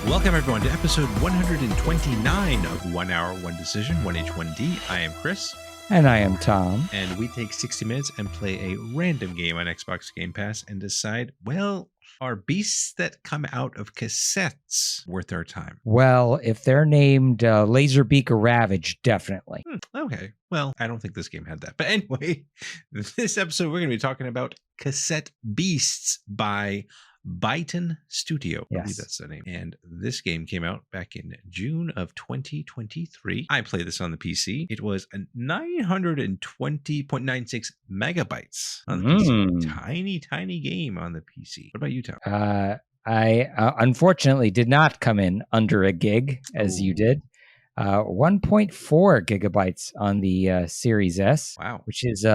Welcome, everyone, to episode 129 of 1 Hour, 1 Decision, 1H1D. I am Chris. And I am Tom. And we take 60 minutes and play a random game on Xbox Game Pass and decide, well, are beasts that come out of cassettes worth our time? Well, if they're named Laserbeak or Ravage, definitely. Okay. Well, I don't think this game had that. But anyway, this episode, we're going to be talking about Cassette Beasts by Bytten Studio. I believe that's the name. And this game came out back in June of 2023. I played this on the PC. It was a 920.96 megabytes on the PC. Tiny game on the PC. What about you, Tom? I unfortunately did not come in under a gig as you did. 1.4 gigabytes on the Series S. Wow. Which is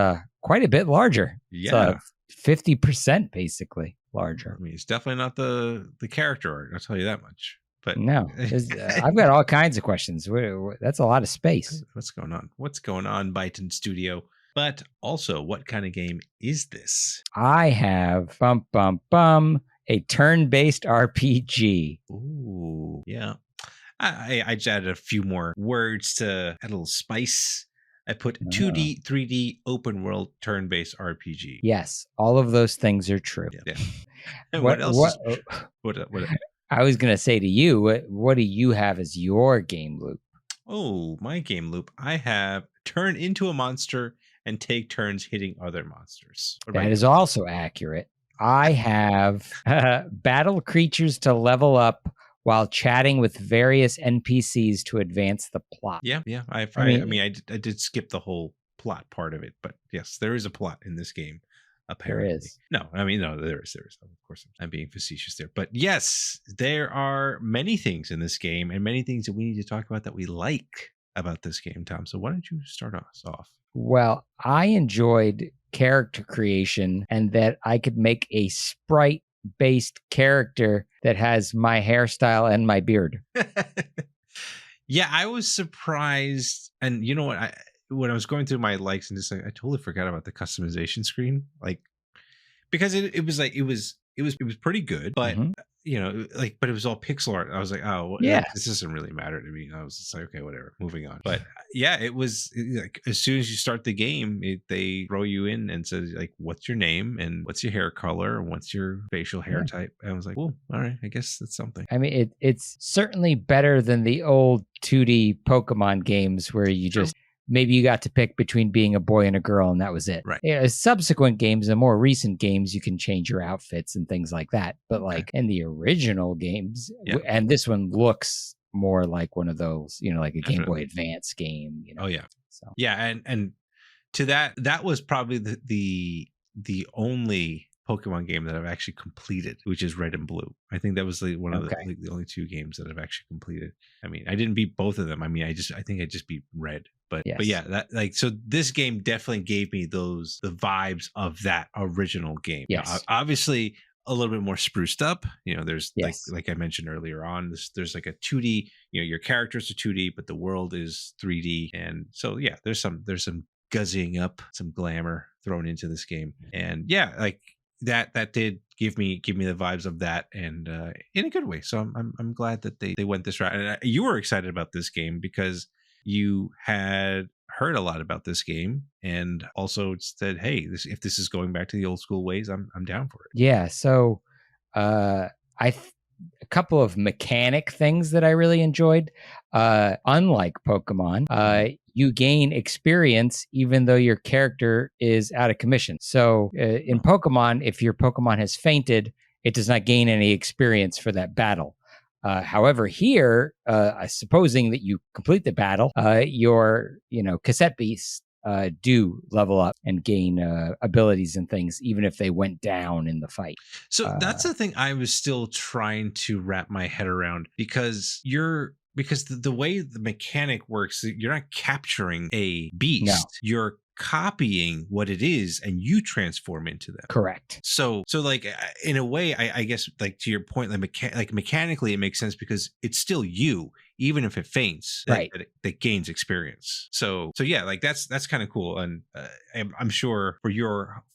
quite a bit larger. Yeah. It's 50% basically larger. I mean, it's definitely not the character art, I'll tell you that much. But no, I've got all kinds of questions. That's a lot of space. What's going on? What's going on, Bytten Studio? But also, what kind of game is this? I have a turn-based RPG. Ooh, yeah. I just added a few more words to add a little spice. I put 2D, 3D, open world, turn-based RPG. Yes, all of those things are true. Yeah. And what else? What? I was going to say to you, what do you have as your game loop? Oh, my game loop. I have turn into a monster and take turns hitting other monsters. That is also accurate. I have battle creatures to level up while chatting with various NPCs to advance the plot. Yeah. I did skip the whole plot part of it, but yes, there is a plot in this game. Apparently, there is. No, there is. Of course, I'm being facetious there, but yes, there are many things in this game and many things that we need to talk about that we like about this game, Tom. So why don't you start us off? Well, I enjoyed character creation and that I could make a sprite-based character that has my hairstyle and my beard. Yeah, I was surprised. And you know what? When I was going through my likes and just I totally forgot about the customization screen. Like, because it was pretty good, but but it was all pixel art. I was like, oh, this doesn't really matter to me. I was just like, okay, whatever, moving on. But yeah, it was like as soon as you start the game, they throw you in and says like, what's your name and what's your hair color and what's your facial hair type. And I was like, well, all right, I guess that's something. I mean, it's certainly better than the old 2D Pokemon games where you just maybe you got to pick between being a boy and a girl and that was it. Right. Yeah, subsequent games, the more recent games, you can change your outfits and things like that. But like in the original games, and this one looks more like one of those, like a Game Boy Advance game. Oh yeah. So yeah, and to that was probably the only Pokemon game that I've actually completed, which is Red and Blue. I think that was one of the only two games that I've actually completed. I mean, I didn't beat both of them. I mean, I think I just beat Red. But yeah, so this game definitely gave me the vibes of that original game. Yes. Now, obviously a little bit more spruced up. There's like I mentioned earlier on, there's like a 2D, your characters are 2D, but the world is 3D. And so yeah, there's some guzzying up, some glamour thrown into this game. And yeah, like that did give me the vibes of that, and in a good way. So I'm glad that they went this route. And you were excited about this game because you had heard a lot about this game and also said, hey, if this is going back to the old school ways, I'm down for it. Yeah. So a couple of mechanic things that I really enjoyed. Unlike Pokemon, you gain experience even though your character is out of commission. So in Pokemon, if your Pokemon has fainted, it does not gain any experience for that battle. However, here, supposing that you complete the battle, your cassette beasts do level up and gain abilities and things, even if they went down in the fight. So that's the thing I was still trying to wrap my head around, because the way the mechanic works, you're not capturing a beast. No. You're copying what it is and you transform into them. Correct. So like in a way, I guess, like to your point, like mechanically it makes sense because it's still you. even if it faints, Right. that gains experience. So yeah, like that's kind of cool. And I'm sure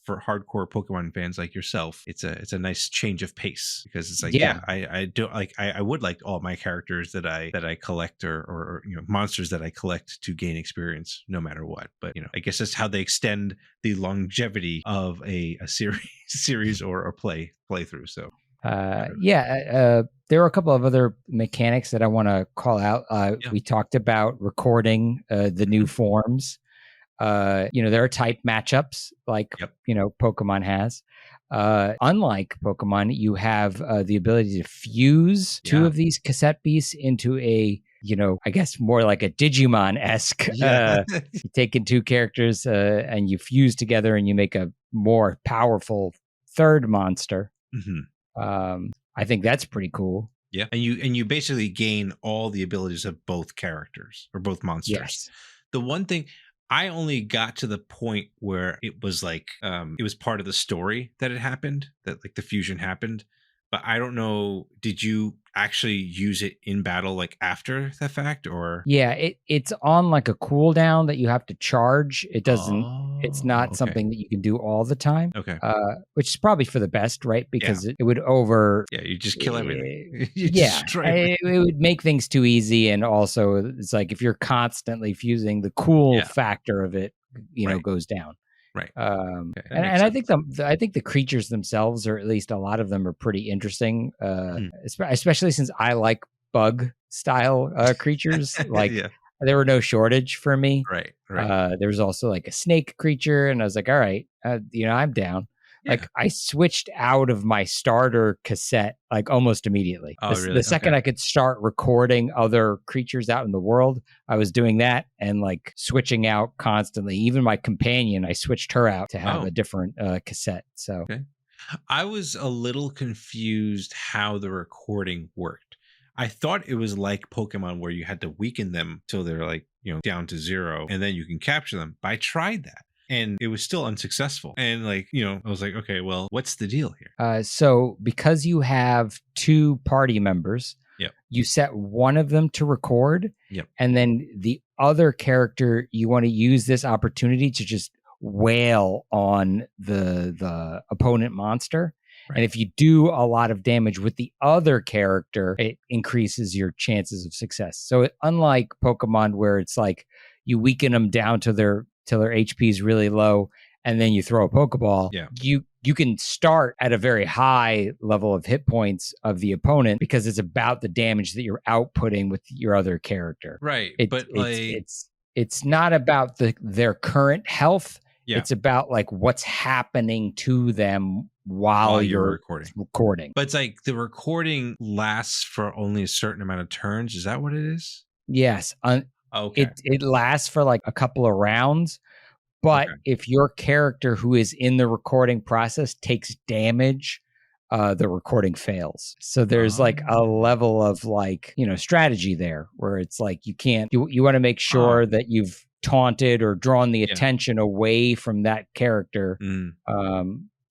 for hardcore Pokemon fans like yourself, it's a nice change of pace, because it's like, Yeah. I don't like, I would like all my characters that I collect, or monsters that I collect, to gain experience no matter what. But I guess that's how they extend the longevity of a series or a playthrough. So there are a couple of other mechanics that I want to call out. We talked about recording the new forms. There are type matchups like Pokemon has. Unlike Pokemon, you have the ability to fuse two of these cassette beasts into a, I guess more like a Digimon-esque. You take in two characters and you fuse together and you make a more powerful third monster. I think that's pretty cool. Yeah, and you basically gain all the abilities of both characters or both monsters. Yes. The one thing, I only got to the point where it was like it was part of the story that it happened, that like the fusion happened. But I don't know, did you actually use it in battle like after the fact, or? Yeah, it's on like a cooldown that you have to charge. It doesn't, it's not something that you can do all the time. Okay. Which is probably for the best, right? Because it would you just kill everything. It would make things too easy. And also it's like if you're constantly fusing, the cool factor of it, goes down. Right. And I think the creatures themselves, or at least a lot of them, are pretty interesting. Especially since I like bug style creatures. Like there were no shortage for me. Right. There was also like a snake creature, and I was like, all right, I'm down. Like I switched out of my starter cassette like almost immediately. Really? The second I could start recording other creatures out in the world, I was doing that and like switching out constantly. Even my companion, I switched her out to have a different cassette. So I was a little confused how the recording worked. I thought it was like Pokemon where you had to weaken them till they're like, down to 0, and then you can capture them. But I tried that, and it was still unsuccessful. And like, I was like, okay, well, what's the deal here? So because you have 2 party members, you set one of them to record, and then the other character, you want to use this opportunity to just wail on the opponent monster. Right. And if you do a lot of damage with the other character, it increases your chances of success. So unlike Pokemon, where it's like you weaken them down to till their HP is really low, and then you throw a Pokeball, you can start at a very high level of hit points of the opponent, because it's about the damage that you're outputting with your other character. Right. It's not about their current health. It's about like what's happening to them while you're recording. But it's like the recording lasts for only a certain amount of turns. Is that what it is? Yes. Okay. It lasts for like a couple of rounds. But if your character who is in the recording process takes damage, the recording fails. So there's like a level of like, strategy there, where it's like you want to make sure that you've taunted or drawn the attention away from that character,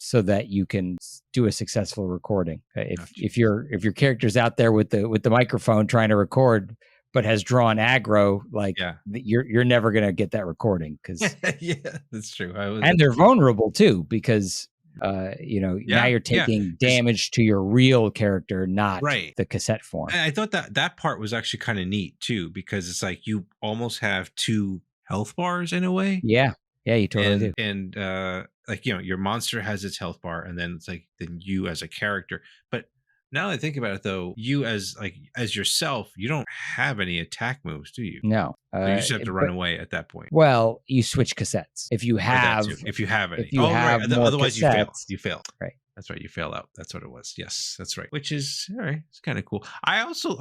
so that you can do a successful recording. If your character's out there with the microphone trying to record, but has drawn aggro, like you're never gonna get that recording, because that's true. And they're vulnerable too, because now you're taking damage to your real character, not the cassette form. And I thought that part was actually kind of neat too, because it's like you almost have 2 health bars in a way. Yeah, you totally do. And like, your monster has its health bar, and then it's like then you as a character. But now that I think about it, though, you as yourself, you don't have any attack moves, do you? No. So you just have to run away at that point. Well, you switch cassettes if you have any. If you have right. Otherwise, cassettes, you fail. Right. That's right. You fail out. That's what it was. Yes, that's right. Which is all right. It's kind of cool. I also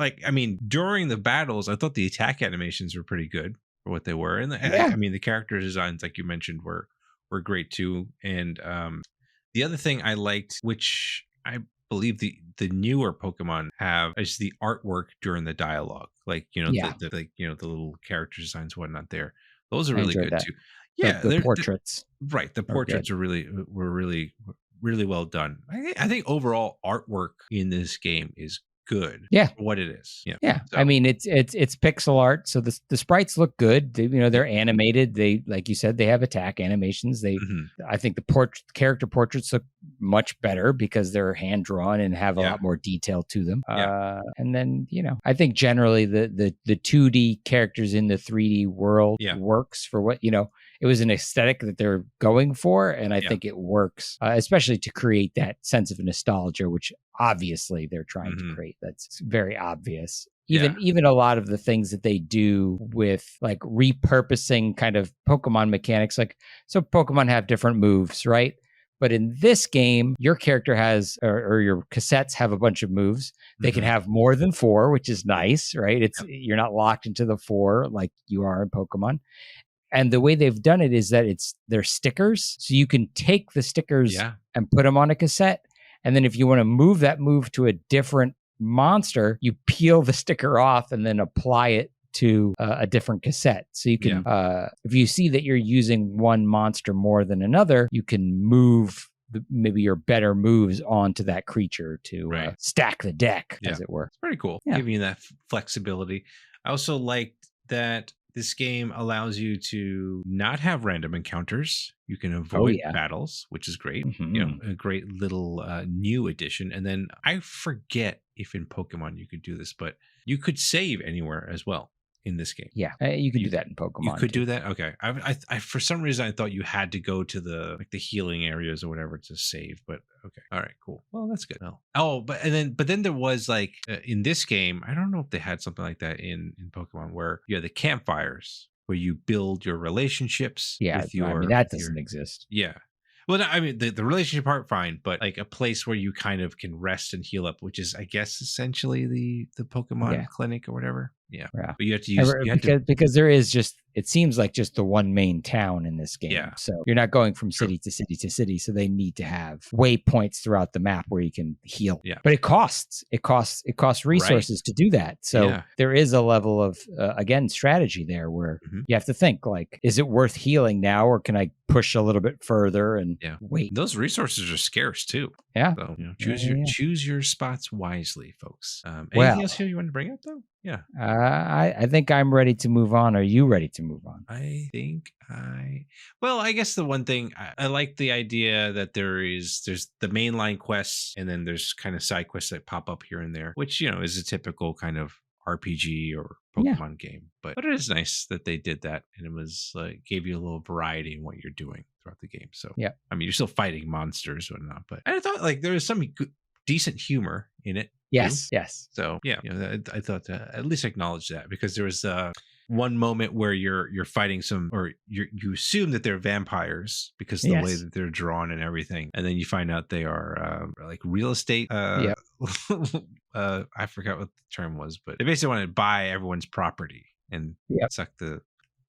during the battles, I thought the attack animations were pretty good for what they were, and the character designs, like you mentioned, were great too. And the other thing I liked, which I believe the newer Pokemon have, is the artwork during the dialogue. Like, the little character designs, whatnot there. Those are really good too. Yeah. The portraits. Right. The portraits were really well done. I think overall artwork in this game is good. Yeah. For what it is. Yeah. Yeah. So, I mean, it's pixel art, so the sprites look good. They're animated. They, like you said, they have attack animations. I think the character portraits look much better because they're hand drawn and have a lot more detail to them. And then, I think generally the 2D characters in the 3D world works for what, it was an aesthetic that they're going for, and I think it works, especially to create that sense of nostalgia, which obviously they're trying to create. That's very obvious. Even a lot of the things that they do with like repurposing kind of Pokemon mechanics, like, so Pokemon have different moves, right? But in this game, your character has, or your cassettes have a bunch of moves. They can have more than 4, which is nice, right? You're not locked into the 4 like you are in Pokemon. And the way they've done it is that they're stickers. So you can take the stickers and put them on a cassette. And then if you want to move that move to a different monster, you peel the sticker off and then apply it to a different cassette. So you can, if you see that you're using one monster more than another, you can move maybe your better moves onto that creature to stack the deck, as it were. It's pretty cool. Giving you that flexibility. I also liked that this game allows you to not have random encounters. You can avoid battles, which is great. A great little new addition. And then I forget if in Pokemon you could do this, but you could save anywhere as well in this game. Yeah, you could do that in Pokemon. You could do that. Okay, I I for some reason I thought you had to go to the healing areas or whatever to save. But okay, all right, cool. Well, that's good. But then there was like in this game, I don't know if they had something like that in Pokemon where you had the campfires where you build your relationships. With that doesn't exist. Yeah. Well, I mean, the relationship part, fine, but like a place where you kind of can rest and heal up, which is, I guess, essentially the Pokemon clinic or whatever. Yeah. But you have to use because there is just, it seems like just the one main town in this game. Yeah. So you're not going from city to city to city. So they need to have waypoints throughout the map where you can heal. Yeah. But it costs resources to do that. So there is a level of again strategy there where you have to think like, is it worth healing now, or can I push a little bit further and wait? Those resources are scarce too. Yeah. So choose your spots wisely, folks. Anything else here you want to bring up though? Yeah. I think I'm ready to move on. Are you ready to move on? Well, I guess the one thing I like the idea that there's the mainline quests and then there's kind of side quests that pop up here and there, which, is a typical kind of RPG or Pokemon game. But it is nice that they did that, and it was like gave you a little variety in what you're doing throughout the game. So I mean, you're still fighting monsters and whatnot, but I thought like there was some decent humor in it. Yes. So I thought to at least acknowledge that, because there was one moment where you're fighting some, or you assume that they're vampires because of the way that they're drawn and everything, and then you find out they are like real estate. I forgot what the term was, but they basically want to buy everyone's property and suck the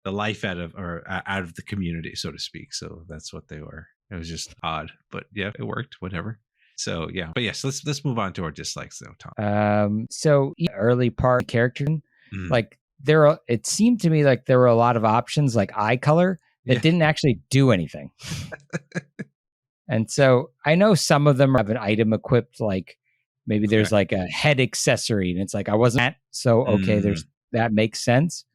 life out of the community, so to speak. So that's what they were. It was just odd, but it worked. Whatever. So but yes, let's move on to our dislikes though, Tom. So early part character, like it seemed to me like there were a lot of options like eye color that didn't actually do anything. And so I know some of them have an item equipped, like maybe there's like a head accessory, and it's like I wasn't at, so okay, that makes sense.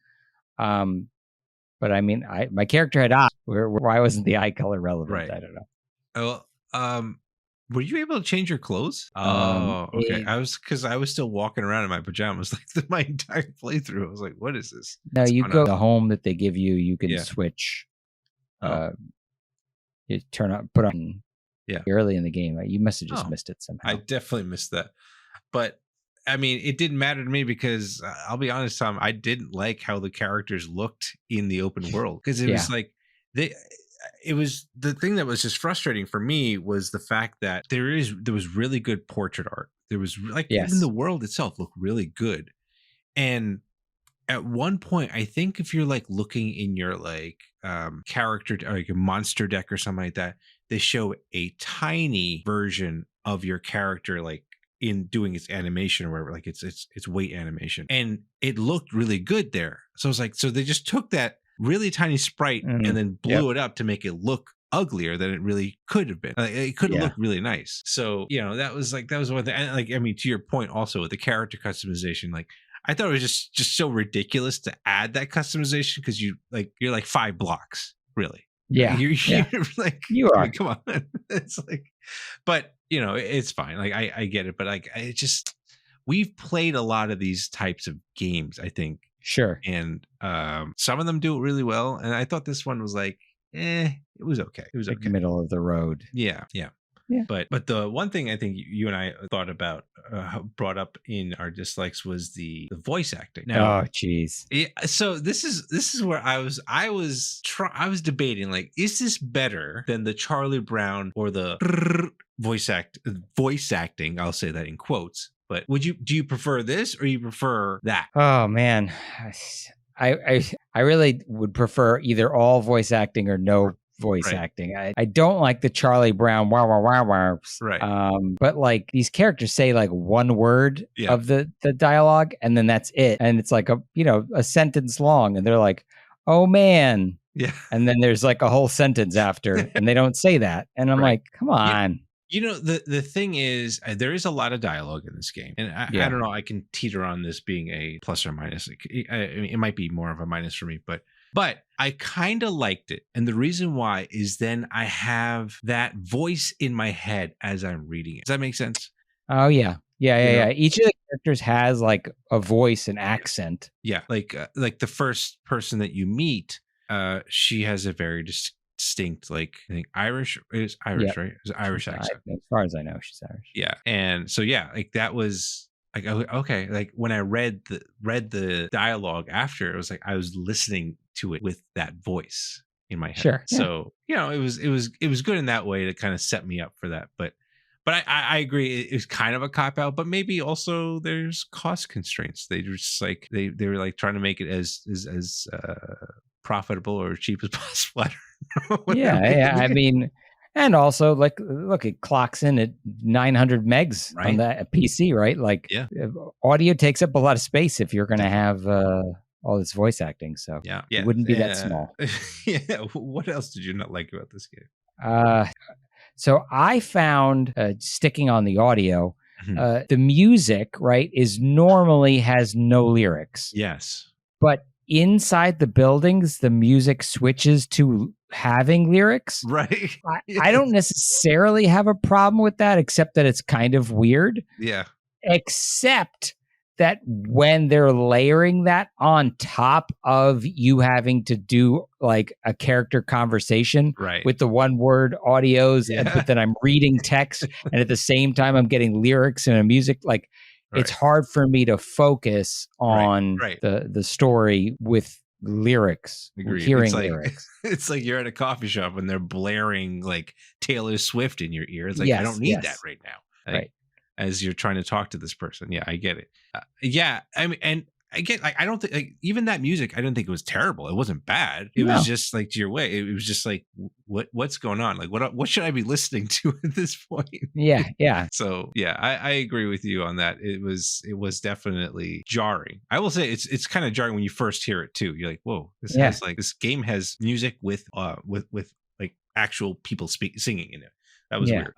But I mean, my character had eyes. Why wasn't the eye color relevant? Right. I don't know. Well, were you able to change your clothes? Oh, okay. I was still walking around in my pajamas like my entire playthrough. I was like, "What is this?" No, you go to the home that they give you. You can switch. You put on. Early in the game, you must have just missed it somehow. I definitely missed that, but I mean, it didn't matter to me because I'll be honest, Tom, I didn't like how the characters looked in the open world, because it was like it was the thing that was just frustrating for me was the fact that there was really good portrait art. There was like even the world itself looked really good. And at one point, I think if you're like looking in your like character, like a monster deck or something like that, they show a tiny version of your character like in doing its animation or whatever, like its weight animation, and it looked really good there. So I was like, so they just took that really tiny sprite and then blew it up to make it look uglier than it really could have been. Like, it could have Yeah. looked really nice. So, you know, that was one thing. And like, I mean, to your point also with the character customization, like I thought it was just so ridiculous to add that customization because you're like 5 blocks, really. Yeah. You're like, You I are. mean, come on. It's like, but you know, it's fine. Like I get it, but like we've played a lot of these types of games, I think. Sure. And some of them do it really well. And I thought this one was like, it was okay. It was Like okay. middle of the road. Yeah. But the one thing I think you and I thought about, brought up in our dislikes was the voice acting. Now, Oh, geez. so this is where I was debating, like, is this better than the Charlie Brown or the voice acting? I'll say that in quotes. But do you prefer this or you prefer that? Oh man, I really would prefer either all voice acting or no voice acting. I don't like the Charlie Brown wow wow wow wow. Right. But like these characters say like one word of the dialogue and then that's it, and it's like a sentence long, and they're like, oh man. Yeah. And then there's like a whole sentence after, and they don't say that, and I'm like, come on. You know, the thing is, there is a lot of dialogue in this game. And I don't know, I can teeter on this being a plus or minus. It might be more of a minus for me, but I kind of liked it. And the reason why is then I have that voice in my head as I'm reading it. Does that make sense? Oh, yeah. Yeah. Each of the characters has like a voice and accent. Yeah. Like the first person that you meet, she has a very distinct, like, I think Irish, right? It's Irish accent. As far as I know, she's Irish. Yeah. And so like that was like, okay, like when I read the dialogue after, it was like I was listening to it with that voice in my head. Sure. Yeah. So, you know, it was good in that way to kind of set me up for that. But I agree, it was kind of a cop out, but maybe also there's cost constraints. They just like they were like trying to make it as profitable or cheap as possible. Yeah. I mean, and also like, look, it clocks in at 900 megs on that PC, right? Like, audio takes up a lot of space if you're going to have all this voice acting. So it wouldn't be that small. Yeah. What else did you not like about this game? So I found, sticking on the audio, the music, right, normally has no lyrics. Yes. But inside the buildings, the music switches to having lyrics. Right. I don't necessarily have a problem with that, except that it's kind of weird. Yeah. Except that when they're layering that on top of you having to do like a character conversation with the one word audios, but then I'm reading text and at the same time I'm getting lyrics and a music, like it's hard for me to focus on the story with lyrics, hearing lyrics. It's like you're at a coffee shop and they're blaring like Taylor Swift in your ear. It's like, I don't need that right now. Like, as you're trying to talk to this person. Yeah, I get it. I mean, and I get, like, I don't think, like, even that music, I didn't think it was terrible. It wasn't bad. It was just like, to your way, it was just like, what's going on? Like, what should I be listening to at this point? Yeah. So yeah, I agree with you on that. It was definitely jarring. I will say it's kind of jarring when you first hear it too. You're like, whoa, this game has music with like actual people singing in it. That was weird.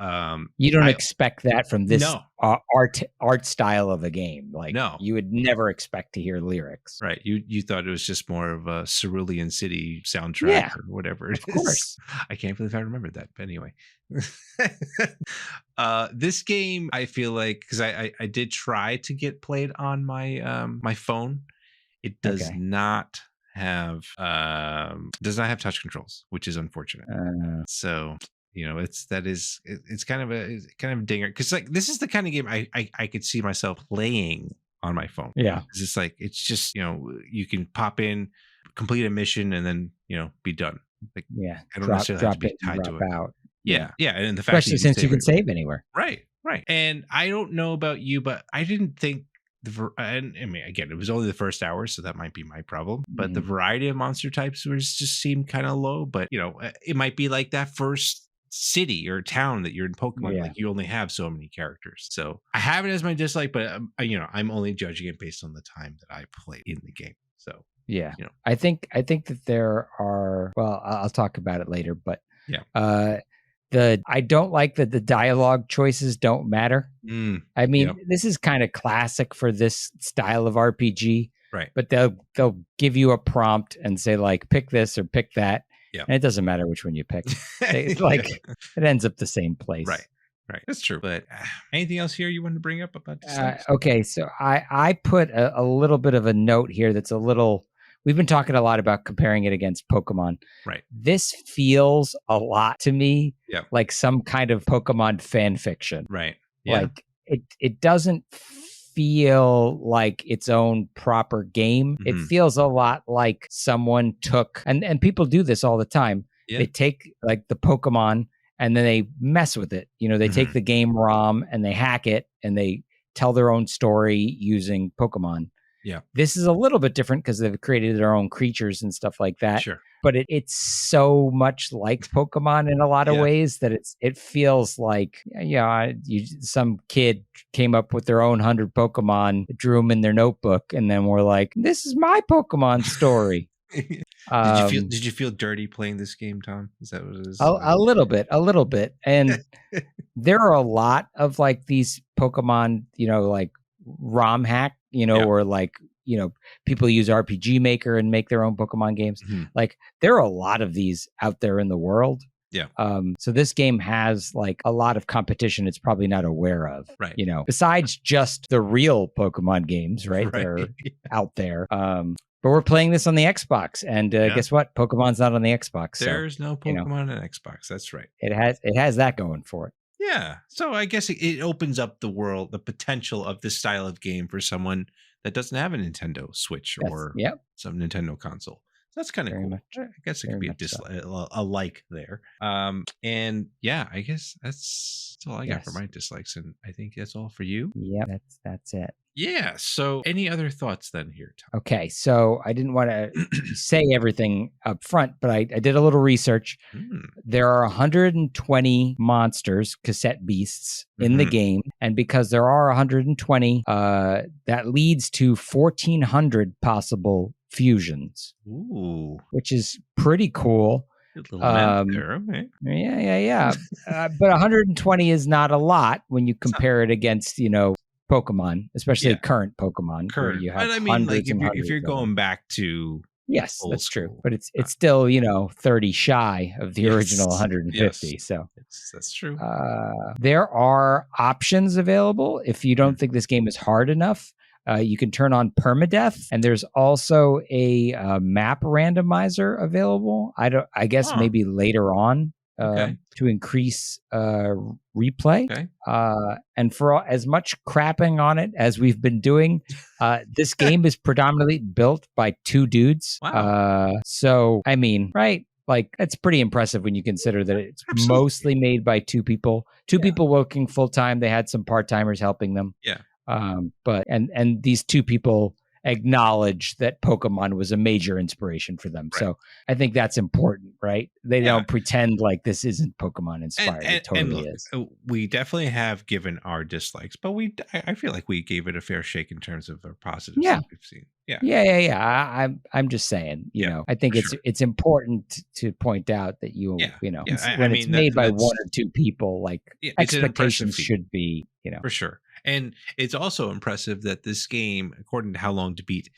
You don't expect that from this art style of a game. Like, you would never expect to hear lyrics. Right. You thought it was just more of a Cerulean City soundtrack or whatever it is. Of course. I can't believe I remembered that. But anyway. This game, I feel like, because I did try to get played on my my phone. It does not have touch controls, which is unfortunate. So you know, it's kind of a dinger, because like this is the kind of game I could see myself playing on my phone. Yeah, because it's like, it's just, you know, you can pop in, complete a mission, and then, you know, be done. Like, I don't necessarily have to be tied to it. Out. Yeah, and the fact, especially since you can save anywhere. Right. And I don't know about you, but I didn't think and I mean, again, it was only the first hour, so that might be my problem. But the variety of monster types just seemed kind of low. But you know, it might be like that first city or town that you're in Pokemon, like you only have so many characters. So I have it as my dislike, but you know, I'm only judging it based on the time that I played in the game. So yeah, you know, I think that there are, well, I'll talk about it later, but Yeah. I don't like that the dialogue choices don't matter. I mean, Yep. this is kind of classic for this style of RPG, Right. but they'll give you a prompt and say like, pick this or pick that. Yeah. And it doesn't matter which one you pick. It ends up the same place. Right. Right. That's true. But anything else here you want to bring up about dislikes? Okay. So I put a little bit of a note here that's a little, we've been talking a lot about comparing it against Pokemon. Right. This feels a lot to me like some kind of Pokemon fan fiction. Right. Yeah. Like it doesn't feel like its own proper game. It feels a lot like someone took, and people do this all the time. Yeah. They take like the Pokemon and then they mess with it. They take the game ROM and they hack it and they tell their own story using Pokemon. Yeah. This is a little bit different because they've created their own creatures and stuff like that. Sure. But it's so much like Pokemon in a lot of ways that it feels like, some kid came up with their own 100 Pokemon, drew them in their notebook, and then we're like, this is my Pokemon story. Did you feel dirty playing this game, Tom? Is that what it is? A little bit. And there are a lot of like these Pokemon, like ROM hack, or like, people use RPG Maker and make their own Pokemon games. Like there are a lot of these out there in the world. Yeah. So this game has like a lot of competition it's probably not aware of. Right. Besides just the real Pokemon games, right? That are out there. But we're playing this on the Xbox, and guess what? Pokemon's not on the Xbox. There's no Pokemon on Xbox. That's right. It has that going for it. Yeah. So I guess it opens up the world, the potential of this style of game for someone that doesn't have a Nintendo Switch or some Nintendo console. So that's kind of cool. I guess it could be a like there. And yeah, I guess that's all I got for my dislikes. And I think that's all for you. Yeah, that's it. Yeah. So any other thoughts then here, Tom? Okay. So I didn't want to say everything up front, but I did a little research. There are 120 monsters, cassette beasts, in the game. And because there are 120, that leads to 1,400 possible fusions. Ooh. Which is pretty cool. A little math there, okay. Yeah. But 120 is not a lot when you compare it against, Pokemon, especially current Pokemon. Current. You have but I mean, like if you're going back to yes, that's true. But it's still 30 shy of the original 150. Yes. So that's true. There are options available if you don't think this game is hard enough. You can turn on permadeath, and there's also a map randomizer available. I guess maybe later on to increase replay. Okay. And for as much crapping on it as we've been doing, this game is predominantly built by two dudes. Wow. So I mean, right? Like it's pretty impressive when you consider that it's mostly made by two people. Two people working full time. They had some part timers helping them. Yeah. But these two people acknowledge that Pokemon was a major inspiration for them. Right. So I think that's important, right? They don't pretend like this isn't Pokemon inspired. It totally is. We definitely have given our dislikes, but I feel like we gave it a fair shake in terms of our positives that we've seen. Yeah. I'm just saying, you know, I think it's important to point out that when it's made by one or two people, like expectations should be, for sure. And it's also impressive that this game, according to How Long to Beat,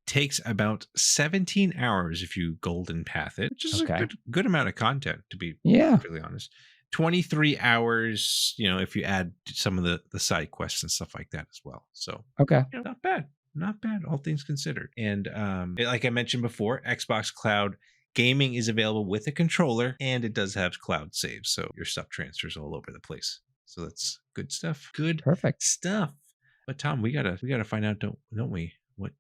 takes about 17 hours if you golden path it, which is a good amount of content, to be really honest. 23 hours, if you add some of the side quests and stuff like that as well. So not bad. Not bad, all things considered. And like I mentioned before, Xbox Cloud gaming is available with a controller, and it does have cloud saves, so your stuff transfers all over the place. So that's good stuff. Perfect stuff. But Tom, we gotta find out, don't we? What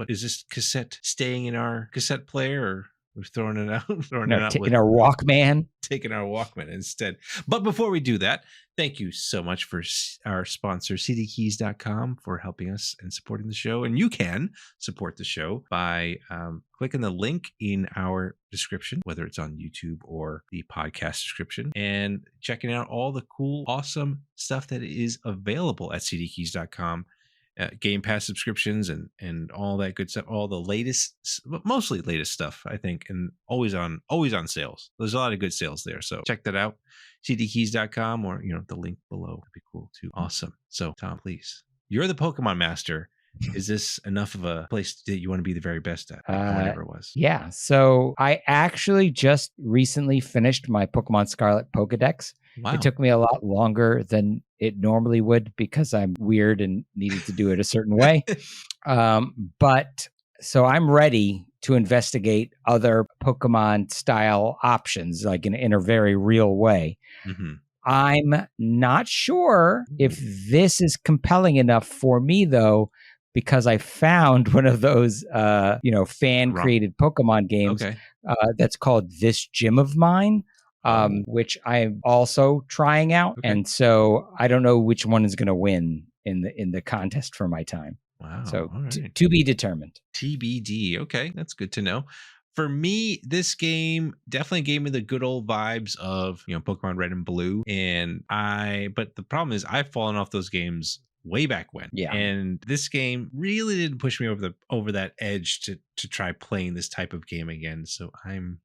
is this cassette staying in our cassette player, or we're throwing it out? Taking our Walkman. Taking our Walkman instead. But before we do that, thank you so much for our sponsor, cdkeys.com, for helping us and supporting the show. And you can support the show by clicking the link in our description, whether it's on YouTube or the podcast description, and checking out all the cool, awesome stuff that is available at cdkeys.com. Game Pass subscriptions and all that good stuff, all the latest, mostly latest stuff, I think, and always on sales. There's a lot of good sales there, so check that out. cdkeys.com, or the link below would be cool too. Awesome. So Tom, please, you're the Pokemon master. Is this enough of a place that you want to be the very best at, like whatever it was? Yeah. So I actually just recently finished my Pokemon Scarlet Pokedex. Wow. It took me a lot longer than it normally would because I'm weird and needed to do it a certain way. But so I'm ready to investigate other Pokemon style options, like in a very real way. Mm-hmm. I'm not sure if this is compelling enough for me, though, because I found one of those, fan created Pokemon games that's called This Gym of Mine, which I'm also trying out. Okay. And so I don't know which one is going to win in the contest for my time. Wow. So right. To be determined. TBD. Okay. That's good to know. For me, this game definitely gave me the good old vibes of, Pokemon Red and Blue. But the problem is I've fallen off those games way back when. Yeah. And this game really didn't push me over that edge to try playing this type of game again. So I'm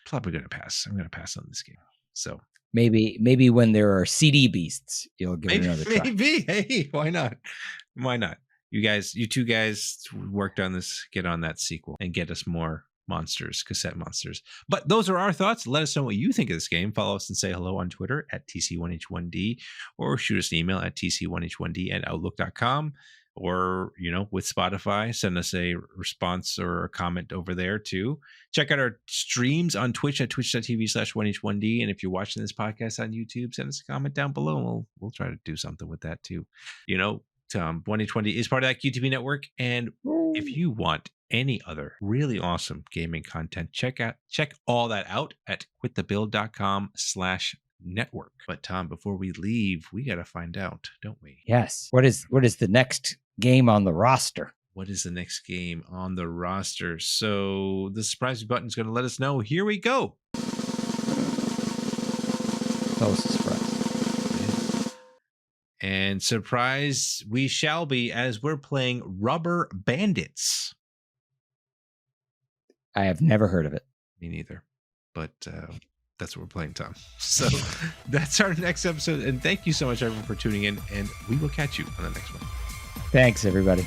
probably going to pass. I'm going to pass on this game. So maybe when there are CD beasts, you'll give it another try. Maybe. Hey, why not? Why not? You two guys worked on this, get on that sequel and get us more cassette monsters. But those are our thoughts. Let us know what you think of this game. Follow us and say hello on Twitter at TC1H1D, or shoot us an email at TC1H1D@outlook.com, or, with Spotify, send us a response or a comment over there too. Check out our streams on Twitch at twitch.tv/1H1D. And if you're watching this podcast on YouTube, send us a comment down below and we'll try to do something with that too. 1H1D is part of that QTV network. And if you want any other really awesome gaming content, check all that out at quitthebuild.com/network. But Tom, before we leave, we got to find out, don't we? Yes. What is the next game on the roster? What is the next game on the roster? So the surprise button is going to let us know. Here we go. That was a surprise. And surprise we shall be, as we're playing Rubber Bandits. I have never heard of it. Me neither. But that's what we're playing, Tom. So that's our next episode. And thank you so much, everyone, for tuning in. And we will catch you on the next one. Thanks, everybody.